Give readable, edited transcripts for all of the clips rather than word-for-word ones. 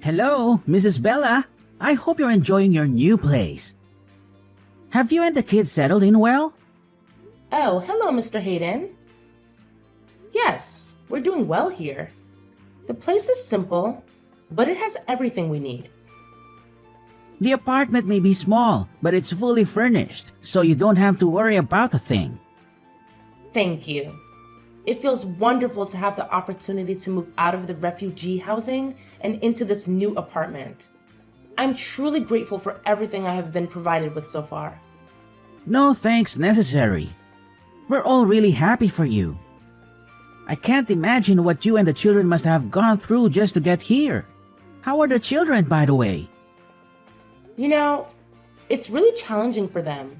Hello, Mrs. Bella. I hope you're enjoying your new place. Have you and the kids settled in well? Oh, hello, Mr. Hayden. Yes, we're doing well here. The place is simple, but it has everything we need. The apartment may be small, but it's fully furnished, so you don't have to worry about a thing. Thank you. It feels wonderful to have the opportunity to move out of the refugee housing and into this new apartment. I'm truly grateful for everything I have been provided with so far. No thanks necessary. We're all really happy for you. I can't imagine what you and the children must have gone through just to get here. How are the children, by the way? You know, it's really challenging for them.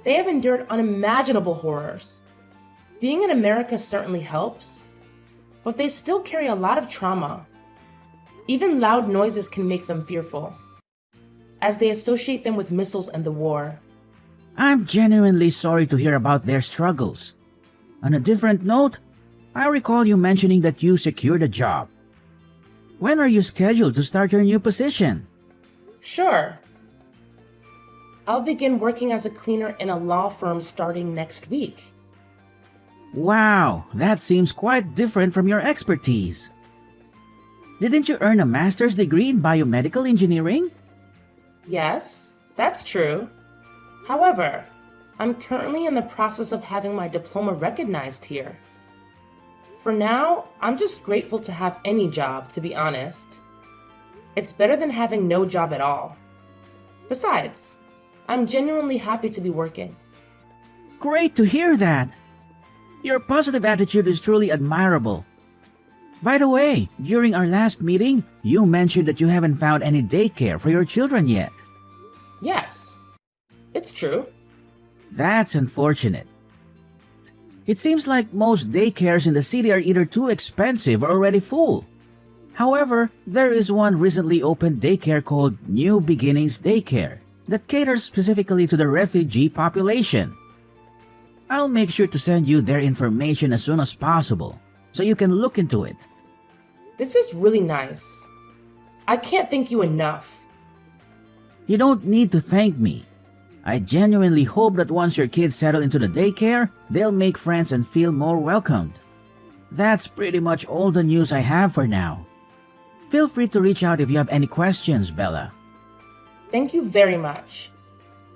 They have endured unimaginable horrors. Being in America certainly helps, but they still carry a lot of trauma. Even loud noises can make them fearful, as they associate them with missiles and the war. I'm genuinely sorry to hear about their struggles. On a different note, I recall you mentioning that you secured a job. When are you scheduled to start your new position? Sure. I'll begin working as a cleaner in a law firm starting next week. Wow, that seems quite different from your expertise. Didn't you earn a master's degree in biomedical engineering? Yes, that's true. However, I'm currently in the process of having my diploma recognized here. For now, I'm just grateful to have any job, to be honest. It's better than having no job at all. Besides, I'm genuinely happy to be working. Great to hear that. Your positive attitude is truly admirable. By the way, during our last meeting, you mentioned that you haven't found any daycare for your children yet. Yes, it's true. That's unfortunate. It seems like most daycares in the city are either too expensive or already full. However, there is one recently opened daycare called New Beginnings Daycare that caters specifically to the refugee population. I'll make sure to send you their information as soon as possible, so you can look into it. This is really nice. I can't thank you enough. You don't need to thank me. I genuinely hope that once your kids settle into the daycare, they'll make friends and feel more welcomed. That's pretty much all the news I have for now. Feel free to reach out if you have any questions, Bella. Thank you very much.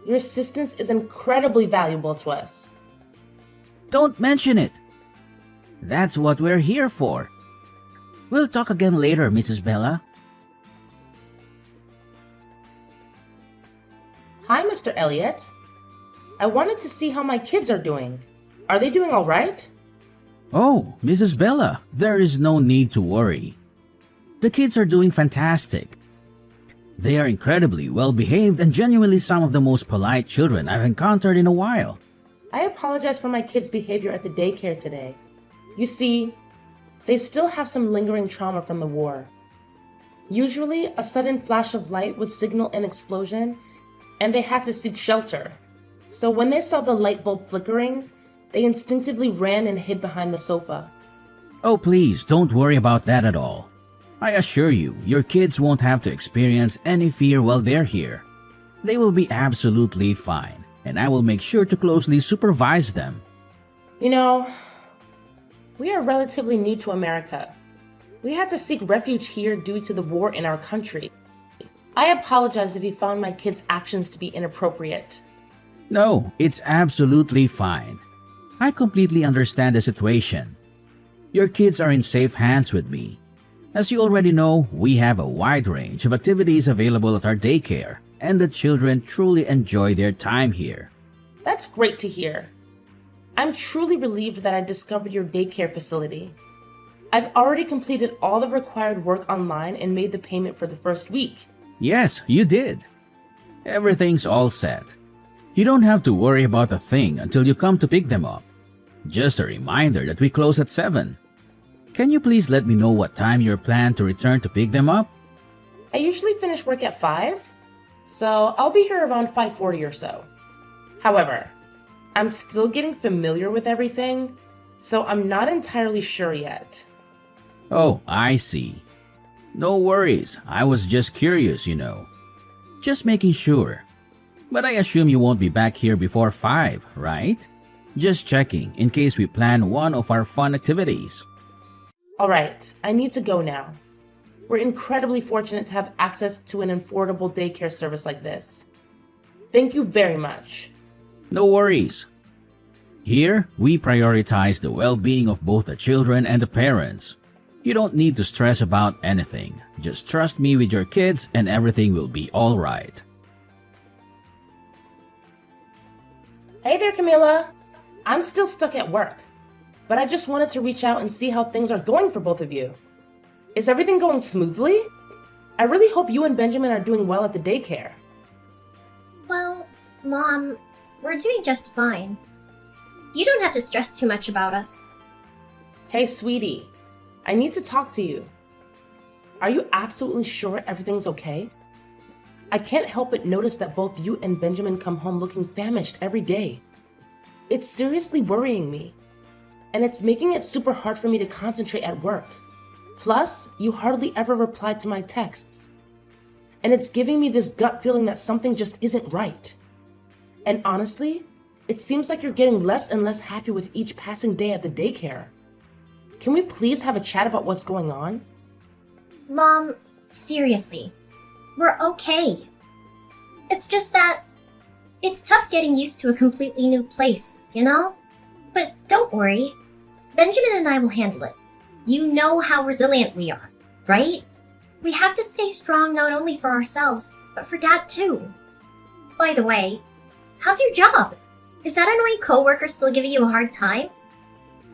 Your assistance is incredibly valuable to us. Don't mention it. That's what we're here for. We'll talk again later, Mrs. Bella. Hi, Mr. Elliott. I wanted to see how my kids are doing. Are they doing all right? Oh, Mrs. Bella, there is no need to worry. The kids are doing fantastic. They are incredibly well-behaved and genuinely some of the most polite children I've encountered in a while. I apologize for my kids' behavior at the daycare today. You see, they still have some lingering trauma from the war. Usually, a sudden flash of light would signal an explosion, and they had to seek shelter. So when they saw the light bulb flickering, they instinctively ran and hid behind the sofa. Oh, please, don't worry about that at all. I assure you, your kids won't have to experience any fear while they're here. They will be absolutely fine, and I will make sure to closely supervise them. You know, we are relatively new to America. We had to seek refuge here due to the war in our country. I apologize if you found my kids' actions to be inappropriate. No, it's absolutely fine. I completely understand the situation. Your kids are in safe hands with me. As you already know, we have a wide range of activities available at our daycare, and the children truly enjoy their time here. That's great to hear. I'm truly relieved that I discovered your daycare facility. I've already completed all the required work online and made the payment for the first week. Yes, you did. Everything's all set. You don't have to worry about a thing until you come to pick them up. Just a reminder that we close at 7. Can you please let me know what time you plan to return to pick them up? I usually finish work at 5, so I'll be here around 5:40 or so. However, I'm still getting familiar with everything, so I'm not entirely sure yet. Oh, I see. No worries, I was just curious. Just making sure. But I assume you won't be back here before 5, right? Just checking in case we plan one of our fun activities. Alright, I need to go now. We're incredibly fortunate to have access to an affordable daycare service like this. Thank you very much. No worries. Here, we prioritize the well-being of both the children and the parents. You don't need to stress about anything. Just trust me with your kids and everything will be alright. Hey there, Camila. I'm still stuck at work, but I just wanted to reach out and see how things are going for both of you. Is everything going smoothly? I really hope you and Benjamin are doing well at the daycare. Well, Mom, we're doing just fine. You don't have to stress too much about us. Hey, sweetie, I need to talk to you. Are you absolutely sure everything's okay? I can't help but notice that both you and Benjamin come home looking famished every day. It's seriously worrying me, and it's making it super hard for me to concentrate at work. Plus, you hardly ever reply to my texts. And it's giving me this gut feeling that something just isn't right. And honestly, it seems like you're getting less and less happy with each passing day at the daycare. Can we please have a chat about what's going on? Mom, seriously, we're okay. It's just that it's tough getting used to a completely new place, you know? But don't worry, Benjamin and I will handle it. You know how resilient we are, right? We have to stay strong not only for ourselves, but for Dad too. By the way, how's your job? Is that annoying coworker still giving you a hard time?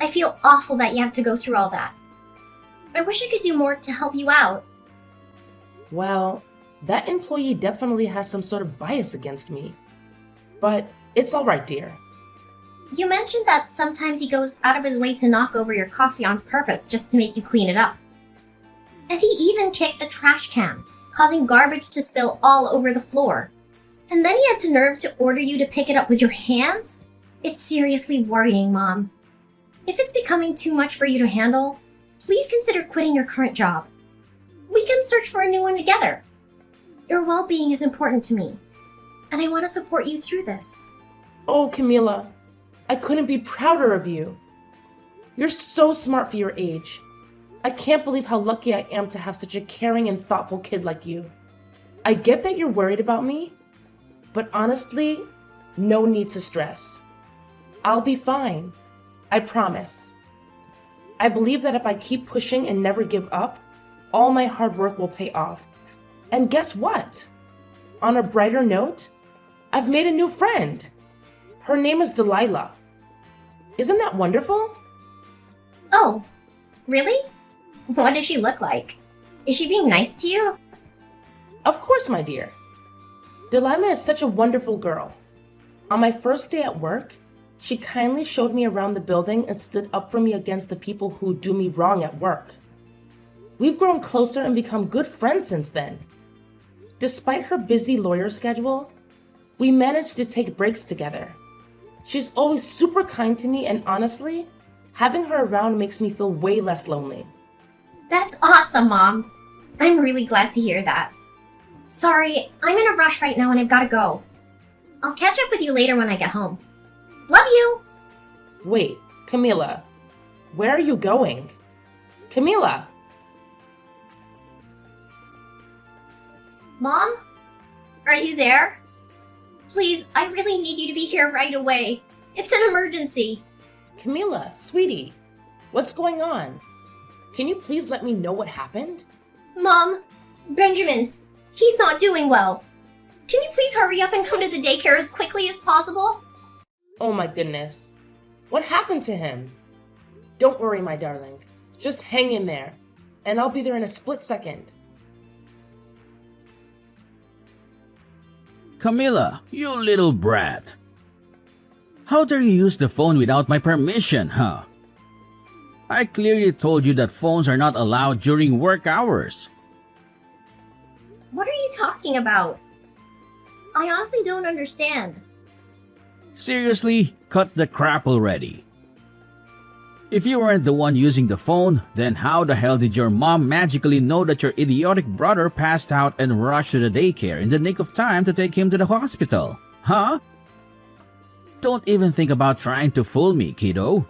I feel awful that you have to go through all that. I wish I could do more to help you out. Well, that employee definitely has some sort of bias against me. But it's alright, dear. You mentioned that sometimes he goes out of his way to knock over your coffee on purpose just to make you clean it up. And he even kicked the trash can, causing garbage to spill all over the floor. And then he had the nerve to order you to pick it up with your hands? It's seriously worrying, Mom. If it's becoming too much for you to handle, please consider quitting your current job. We can search for a new one together. Your well-being is important to me, and I want to support you through this. Oh, Camila, I couldn't be prouder of you. You're so smart for your age. I can't believe how lucky I am to have such a caring and thoughtful kid like you. I get that you're worried about me, but honestly, no need to stress. I'll be fine. I promise. I believe that if I keep pushing and never give up, all my hard work will pay off. And guess what? On a brighter note, I've made a new friend. Her name is Delilah. Isn't that wonderful? Oh, really? What does she look like? Is she being nice to you? Of course, my dear. Delilah is such a wonderful girl. On my first day at work, she kindly showed me around the building and stood up for me against the people who do me wrong at work. We've grown closer and become good friends since then. Despite her busy lawyer schedule, we managed to take breaks together. She's always super kind to me, and honestly, having her around makes me feel way less lonely. That's awesome, Mom. I'm really glad to hear that. Sorry, I'm in a rush right now and I've gotta go. I'll catch up with you later when I get home. Love you! Wait, Camila, where are you going? Camila! Mom? Are you there? Please, I really need you to be here right away. It's an emergency. Camila, sweetie, what's going on? Can you please let me know what happened? Mom, Benjamin, he's not doing well. Can you please hurry up and come to the daycare as quickly as possible? Oh my goodness. What happened to him? Don't worry, my darling. Just hang in there, and I'll be there in a split second. Camila, you little brat. How dare you use the phone without my permission, huh? I clearly told you that phones are not allowed during work hours. What are you talking about? I honestly don't understand. Seriously, cut the crap already. If you weren't the one using the phone, then how the hell did your mom magically know that your idiotic brother passed out and rushed to the daycare in the nick of time to take him to the hospital? Huh? Don't even think about trying to fool me, kiddo.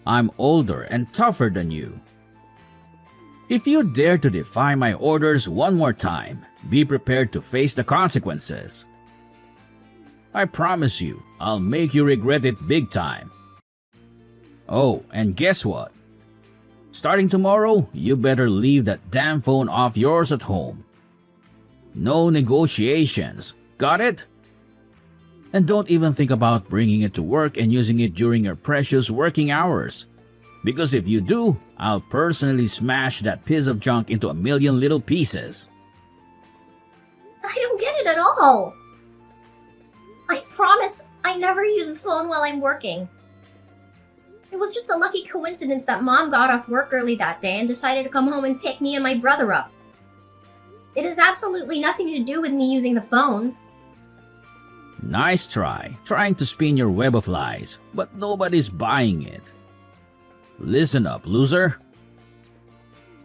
I'm older and tougher than you. If you dare to defy my orders one more time, be prepared to face the consequences. I promise you, I'll make you regret it big time. Oh, and guess what? Starting tomorrow, you better leave that damn phone off yours at home. No negotiations, got it? And don't even think about bringing it to work and using it during your precious working hours. Because if you do, I'll personally smash that piece of junk into a million little pieces. I don't get it at all. I promise I never use the phone while I'm working. It was just a lucky coincidence that Mom got off work early that day and decided to come home and pick me and my brother up. It has absolutely nothing to do with me using the phone. Nice try, trying to spin your web of lies, but nobody's buying it. Listen up, loser.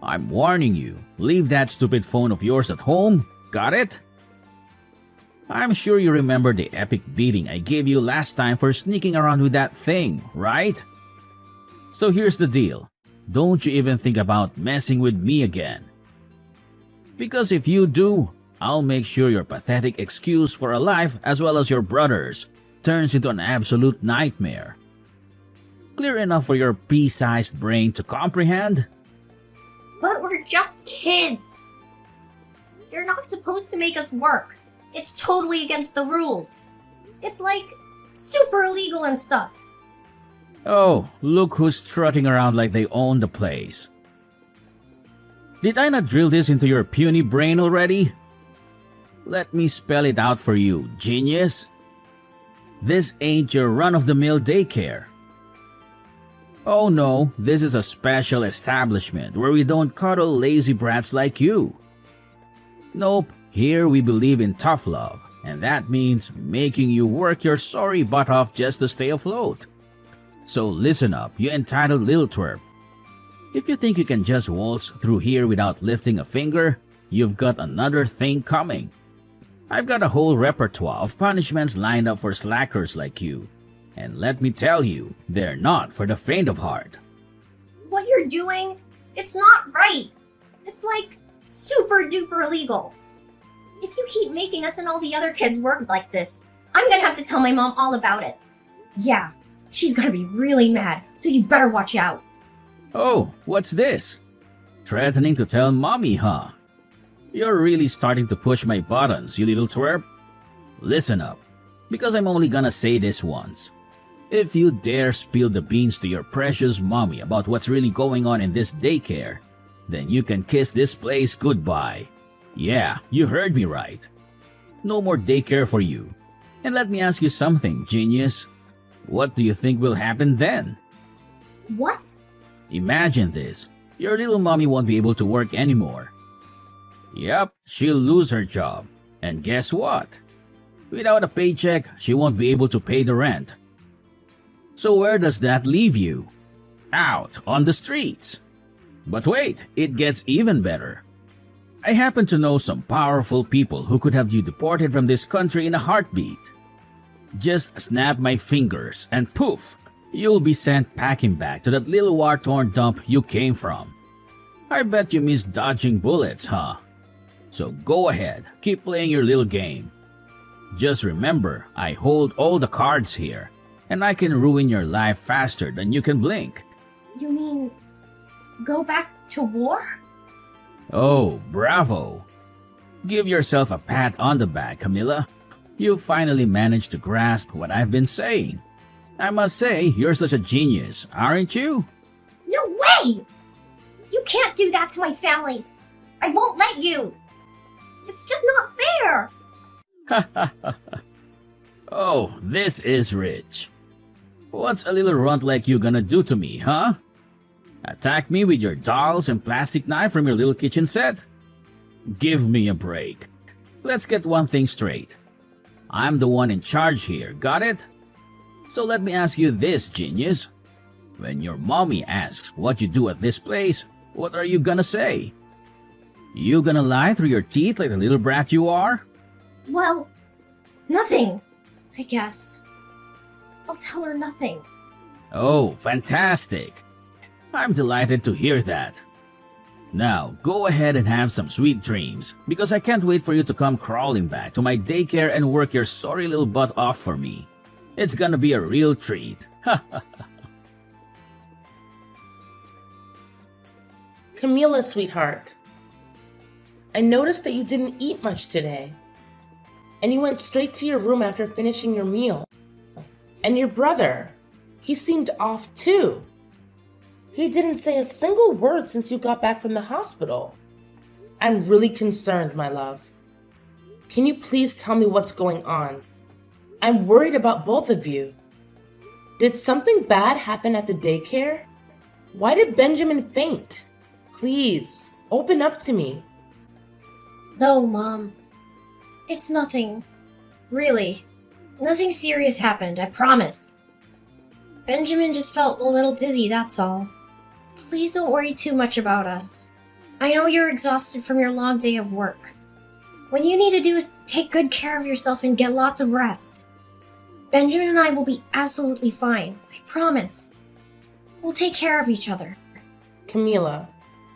I'm warning you, leave that stupid phone of yours at home, got it? I'm sure you remember the epic beating I gave you last time for sneaking around with that thing, right? So here's the deal, don't you even think about messing with me again. Because if you do, I'll make sure your pathetic excuse for a life as well as your brother's turns into an absolute nightmare. Clear enough for your pea-sized brain to comprehend? But we're just kids. You're not supposed to make us work. It's totally against the rules. It's like super illegal and stuff. Oh, look who's strutting around like they own the place. Did I not drill this into your puny brain already? Let me spell it out for you, genius. This ain't your run-of-the-mill daycare. Oh no, this is a special establishment where we don't cuddle lazy brats like you. Nope, here we believe in tough love, and that means making you work your sorry butt off just to stay afloat. So listen up, you entitled little twerp. If you think you can just waltz through here without lifting a finger, you've got another thing coming. I've got a whole repertoire of punishments lined up for slackers like you. And let me tell you, they're not for the faint of heart. What you're doing, it's not right. It's like super duper illegal. If you keep making us and all the other kids work like this, I'm gonna have to tell my mom all about it. Yeah, she's gonna be really mad, so you better watch out. Oh, what's this? Threatening to tell mommy, huh? You're really starting to push my buttons, you little twerp. Listen up, because I'm only gonna say this once. If you dare spill the beans to your precious mommy about what's really going on in this daycare, then you can kiss this place goodbye. Yeah, you heard me right. No more daycare for you. And let me ask you something, genius. What do you think will happen then? What? Imagine this. Your little mommy won't be able to work anymore. Yep, she'll lose her job. And guess what? Without a paycheck, she won't be able to pay the rent. So where does that leave you? Out on the streets. But wait, it gets even better. I happen to know some powerful people who could have you deported from this country in a heartbeat. Just snap my fingers and poof, you'll be sent packing back to that little war-torn dump you came from. I bet you miss dodging bullets, huh? So go ahead, keep playing your little game. Just remember, I hold all the cards here, and I can ruin your life faster than you can blink. You mean go back to war? Oh, bravo! Give yourself a pat on the back, Camilla. You finally managed to grasp what I've been saying. I must say, you're such a genius, aren't you? No way! You can't do that to my family. I won't let you. It's just not fair. Oh, this is rich. What's a little runt like you gonna do to me, huh? Attack me with your dolls and plastic knife from your little kitchen set? Give me a break. Let's get one thing straight. I'm the one in charge here, got it? So let me ask you this, genius. When your mommy asks what you do at this place, what are you gonna say? You gonna lie through your teeth like the little brat you are? Well, nothing, I guess. I'll tell her nothing. Oh, fantastic. I'm delighted to hear that. Now, go ahead and have some sweet dreams, because I can't wait for you to come crawling back to my daycare and work your sorry little butt off for me. It's gonna be a real treat. Camila, sweetheart, I noticed that you didn't eat much today, and you went straight to your room after finishing your meal. And your brother, he seemed off too. He didn't say a single word since you got back from the hospital. I'm really concerned, my love. Can you please tell me what's going on? I'm worried about both of you. Did something bad happen at the daycare? Why did Benjamin faint? Please, open up to me. No, Mom. It's nothing. Really. Nothing serious happened, I promise. Benjamin just felt a little dizzy, that's all. Please don't worry too much about us. I know you're exhausted from your long day of work. What you need to do is take good care of yourself and get lots of rest. Benjamin and I will be absolutely fine, I promise. We'll take care of each other. Camila,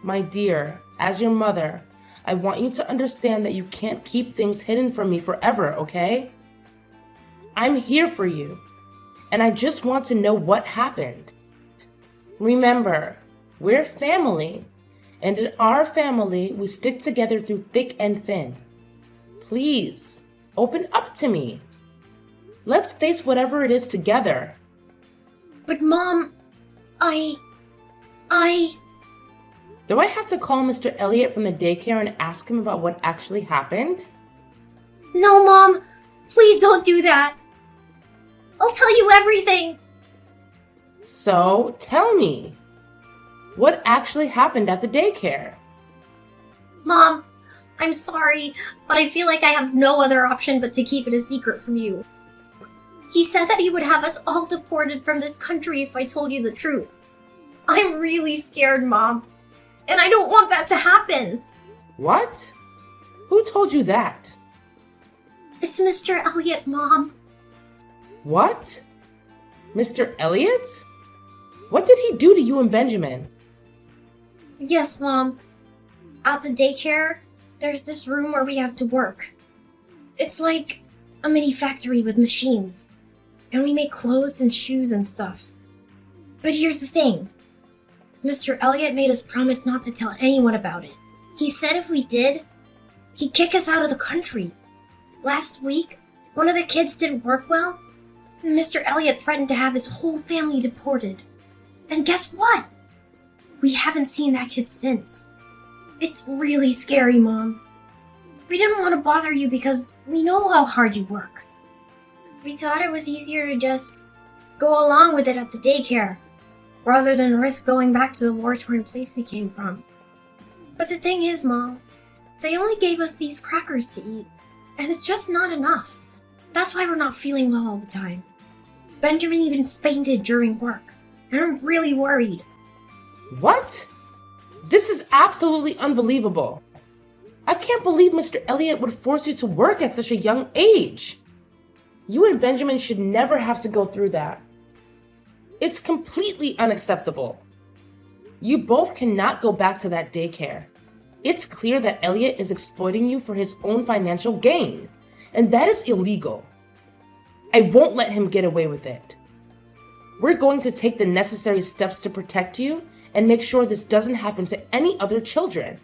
my dear, as your mother, I want you to understand that you can't keep things hidden from me forever, okay? I'm here for you, and I just want to know what happened. Remember, we're family, and in our family, we stick together through thick and thin. Please, open up to me. Let's face whatever it is together. But Mom, I... Do I have to call Mr. Elliot from the daycare and ask him about what actually happened? No, Mom! Please don't do that! I'll tell you everything! So, tell me. What actually happened at the daycare? Mom, I'm sorry, but I feel like I have no other option but to keep it a secret from you. He said that he would have us all deported from this country if I told you the truth. I'm really scared, Mom. And I don't want that to happen. What? Who told you that? It's Mr. Elliot, Mom. What? Mr. Elliot? What did he do to you and Benjamin? Yes, Mom. At the daycare, there's this room where we have to work. It's like a mini factory with machines. And we make clothes and shoes and stuff. But here's the thing. Mr. Elliot made us promise not to tell anyone about it. He said if we did, he'd kick us out of the country. Last week, one of the kids didn't work well, and Mr. Elliot threatened to have his whole family deported. And guess what? We haven't seen that kid since. It's really scary, Mom. We didn't want to bother you because we know how hard you work. We thought it was easier to just go along with it at the daycare, rather than risk going back to the war-torn place we came from. But the thing is, Mom, they only gave us these crackers to eat, and it's just not enough. That's why we're not feeling well all the time. Benjamin even fainted during work, and I'm really worried. What? This is absolutely unbelievable. I can't believe Mr. Elliot would force you to work at such a young age. You and Benjamin should never have to go through that. It's completely unacceptable. You both cannot go back to that daycare. It's clear that Elliot is exploiting you for his own financial gain, and that is illegal. I won't let him get away with it. We're going to take the necessary steps to protect you and make sure this doesn't happen to any other children.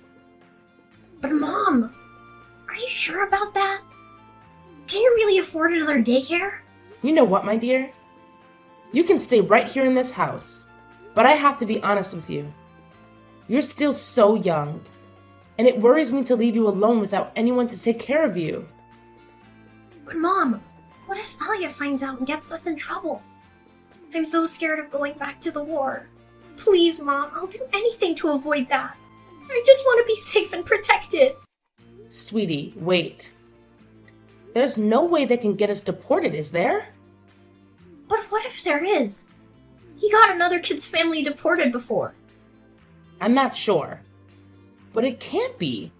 But Mom, are you sure about that? Can you really afford another daycare? You know what, my dear? You can stay right here in this house, but I have to be honest with you. You're still so young, and it worries me to leave you alone without anyone to take care of you. But Mom, what if Elliot finds out and gets us in trouble? I'm so scared of going back to the war. Please, Mom, I'll do anything to avoid that. I just want to be safe and protected. Sweetie, wait. There's no way they can get us deported, is there? But what if there is? He got another kid's family deported before. I'm not sure. But it can't be.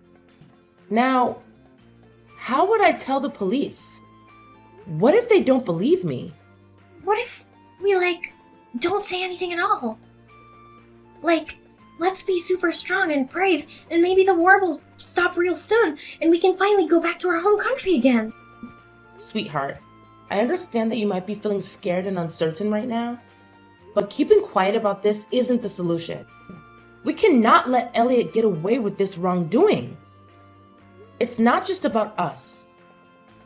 Now, how would I tell the police? What if they don't believe me? What if we, don't say anything at all? Let's be super strong and brave, and maybe the war will stop real soon, and we can finally go back to our home country again. Sweetheart, I understand that you might be feeling scared and uncertain right now, but keeping quiet about this isn't the solution. We cannot let Elliot get away with this wrongdoing. It's not just about us.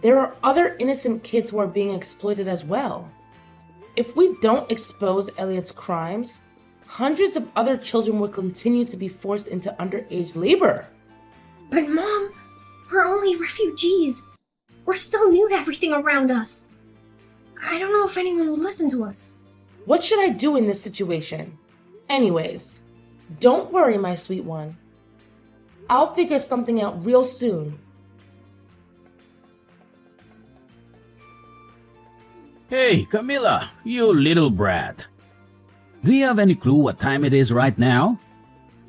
There are other innocent kids who are being exploited as well. If we don't expose Elliot's crimes, hundreds of other children will continue to be forced into underage labor. But Mom, we're only refugees. We're still new to everything around us. I don't know if anyone will listen to us. What should I do in this situation? Anyways, don't worry, my sweet one. I'll figure something out real soon. Hey, Camilla, you little brat. Do you have any clue what time it is right now?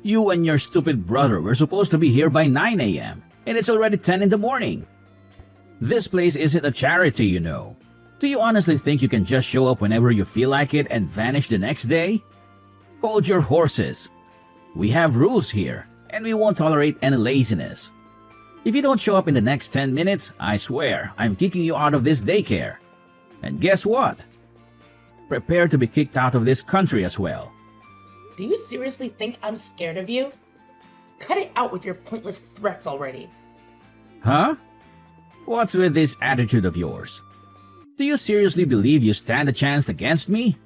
You and your stupid brother were supposed to be here by 9 a.m. and it's already 10 in the morning. This place isn't a charity, you know. Do you honestly think you can just show up whenever you feel like it and vanish the next day? Hold your horses. We have rules here, and we won't tolerate any laziness. If you don't show up in the next 10 minutes, I swear I'm kicking you out of this daycare. And guess what? Prepare to be kicked out of this country as well. Do you seriously think I'm scared of you? Cut it out with your pointless threats already. Huh? What's with this attitude of yours? Do you seriously believe you stand a chance against me?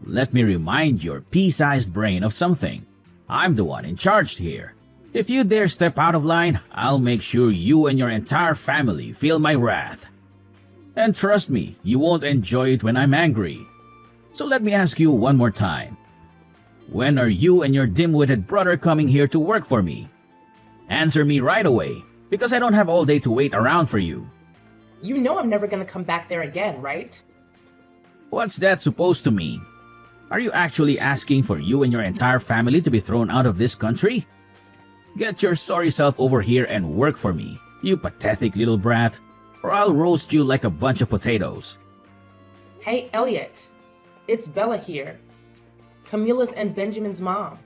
Let me remind your pea-sized brain of something. I'm the one in charge here. If you dare step out of line, I'll make sure you and your entire family feel my wrath. And trust me, you won't enjoy it when I'm angry. So let me ask you one more time. When are you and your dim-witted brother coming here to work for me? Answer me right away, because I don't have all day to wait around for you. You know I'm never gonna come back there again, right? What's that supposed to mean? Are you actually asking for you and your entire family to be thrown out of this country? Get your sorry self over here and work for me, you pathetic little brat, or I'll roast you like a bunch of potatoes. Hey, Elliot. It's Bella here. Camilla's and Benjamin's mom.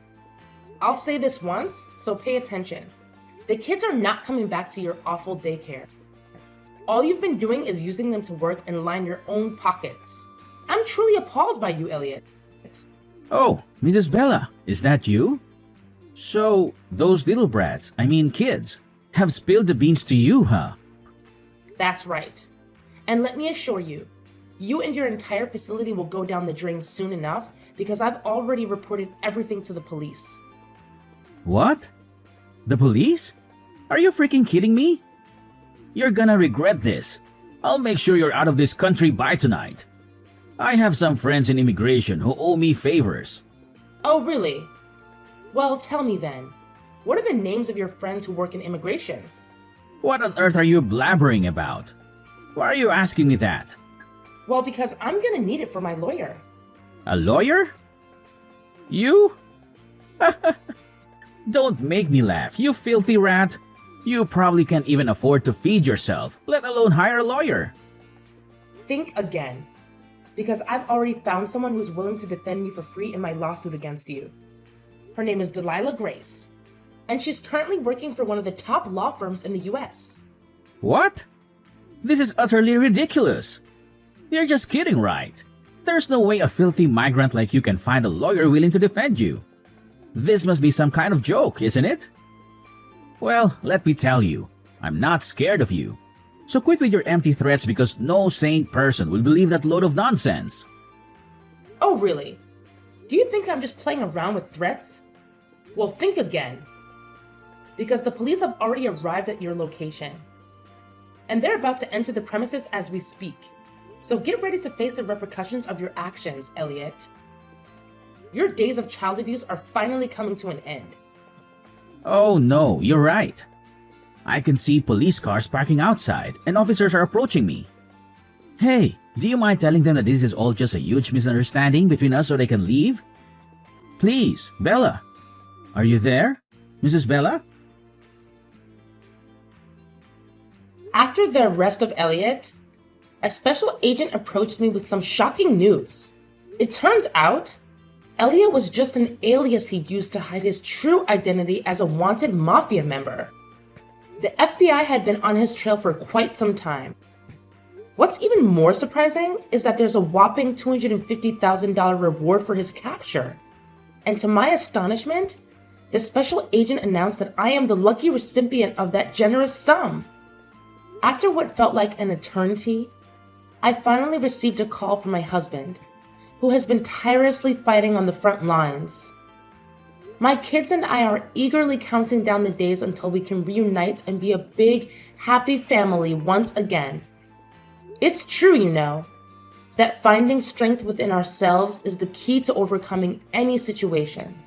I'll say this once, so pay attention. The kids are not coming back to your awful daycare. All you've been doing is using them to work and line your own pockets. I'm truly appalled by you, Elliot. Oh, Mrs. Bella, is that you? So, those little brats, kids, have spilled the beans to you, huh? That's right. And let me assure you, you and your entire facility will go down the drain soon enough because I've already reported everything to the police. What? The police? Are you freaking kidding me? You're gonna regret this. I'll make sure you're out of this country by tonight. I have some friends in immigration who owe me favors. Oh, really? Well, tell me then. What are the names of your friends who work in immigration? What on earth are you blabbering about? Why are you asking me that? Well, because I'm gonna need it for my lawyer. A lawyer? You? Don't make me laugh, you filthy rat. You probably can't even afford to feed yourself, let alone hire a lawyer. Think again. Because I've already found someone who's willing to defend me for free in my lawsuit against you. Her name is Delilah Grace, and she's currently working for one of the top law firms in the US. What? This is utterly ridiculous. You're just kidding, right? There's no way a filthy migrant like you can find a lawyer willing to defend you. This must be some kind of joke, isn't it? Well, let me tell you, I'm not scared of you. So quit with your empty threats because no sane person will believe that load of nonsense. Oh, really? Do you think I'm just playing around with threats? Well, think again. Because the police have already arrived at your location. And they're about to enter the premises as we speak. So get ready to face the repercussions of your actions, Elliot. Your days of child abuse are finally coming to an end. Oh no, you're right. I can see police cars parking outside and officers are approaching me. Hey, Do you mind telling them that this is all just a huge misunderstanding between us so they can leave? Please, Bella. Are you there? Mrs. Bella? After the arrest of Elliot, a special agent approached me with some shocking news. It turns out, Elliot was just an alias he used to hide his true identity as a wanted mafia member. The FBI had been on his trail for quite some time. What's even more surprising is that there's a whopping $250,000 reward for his capture. And to my astonishment, the special agent announced that I am the lucky recipient of that generous sum. After what felt like an eternity, I finally received a call from my husband, who has been tirelessly fighting on the front lines. My kids and I are eagerly counting down the days until we can reunite and be a big, happy family once again. It's true, you know, that finding strength within ourselves is the key to overcoming any situation.